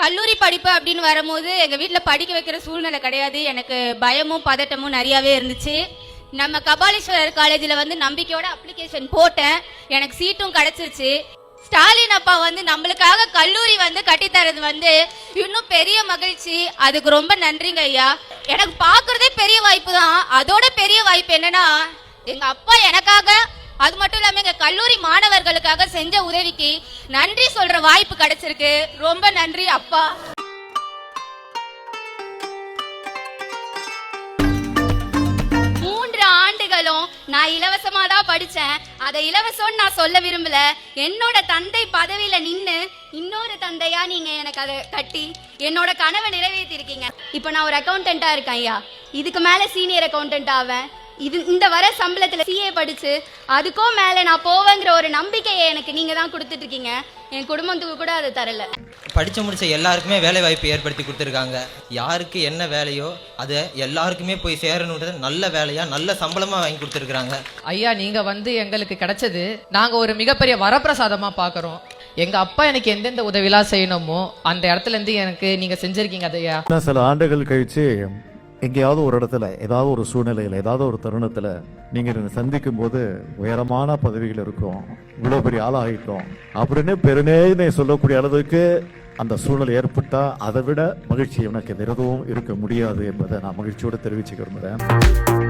கல்லூரி படிப்பு அப்படின்னு வரும்போது எங்கள் வீட்டில் படிக்க வைக்கிற சூழ்நிலை கிடையாது. எனக்கு பயமும் பதட்டமும் நிறையாவே இருந்துச்சு. நம்ம கபாலீஸ்வரர் காலேஜில் வந்து நம்பிக்கையோட அப்ளிகேஷன் போட்டேன். எனக்கு சீட்டும் கிடைச்சிருச்சு. ஸ்டாலின் அப்பா வந்து நம்மளுக்காக கல்லூரி வந்து கட்டித்தரது வந்து இன்னும் பெரிய மகிழ்ச்சி. அதுக்கு ரொம்ப நன்றிங்க ஐயா. எனக்கு பார்க்கறதே பெரிய வாய்ப்பு தான். அதோட பெரிய வாய்ப்பு என்னன்னா, எங்க அப்பா எனக்காக, அது மட்டும் இல்லாம எங்க கல்லூரி மாணவர்களுக்காக செஞ்ச உதவிக்கு நன்றி சொல்ற வாய்ப்பு கிடைச்சிருக்கு. ரொம்ப நன்றி அப்பா. 3 ஆண்டுகளும் நான் இலவசமா தான் படிச்சேன். அதை இலவசம்னு நான் சொல்ல விரும்பல. என்னோட தந்தை பதவியில நின்னு இன்னொரு தந்தையா நீங்க எனக்கு அதை கட்டி என்னோட கனவை நிறைவேற்றி இருக்கீங்க. இப்ப நான் ஒரு அக்கௌண்டன்டா இருக்கேன் ஐயா. இதுக்கு மேல சீனியர் அக்கௌண்டன்ட் ஆவேன். இந்த வர சம்பளத்துல சிஏ படிச்சு அதுக்கும் மேல நான் போவேங்கிற ஒரு நம்பிக்கையை எனக்கு நீங்க தான் கொடுத்துட்டு இருக்கீங்க. என் குடும்பத்துக்கு கூட அதை தரல. படிச்சு முடிச்ச எல்லாருக்குமே வேலை வாய்ப்பு ஏற்படுத்தி கொடுத்துருக்காங்க. யாருக்கு என்ன வேலையோ அதை எல்லாருக்குமே போய் சேரணுன்றது நல்ல வேலையா நல்ல சம்பளமா வாங்கி கொடுத்துருக்காங்க. ஐயா, நீங்க வந்து எங்களுக்கு கிடைச்சது நாங்க ஒரு மிகப்பெரிய வரப்பிரசாதமா பாக்குறோம். எங்க அப்பா எனக்கு எந்தெந்த உதவிலாம் செய்யணுமோ அந்த இடத்துல இருந்து எனக்கு நீங்க செஞ்சிருக்கீங்க. அதையா சில ஆண்டுகள் கழிச்சு எங்கேயாவது ஒரு இடத்துல ஏதாவது ஒரு சூழ்நிலையில் ஏதாவது ஒரு தருணத்தில் நீங்கள் சந்திக்கும் போது உயரமான பதவிகள் இருக்கும், இவ்வளோ பெரிய ஆளாகிட்டோம் அப்படின்னு பெருநேனை சொல்லக்கூடிய அளவுக்கு அந்த சூழ்நிலை ஏற்பட்டால் அதை விட மகிழ்ச்சி எனக்கு எதுவும் இருக்க முடியாது என்பதை நான் மகிழ்ச்சியோடு தெரிவிச்சுக்க விரும்புகிறேன்.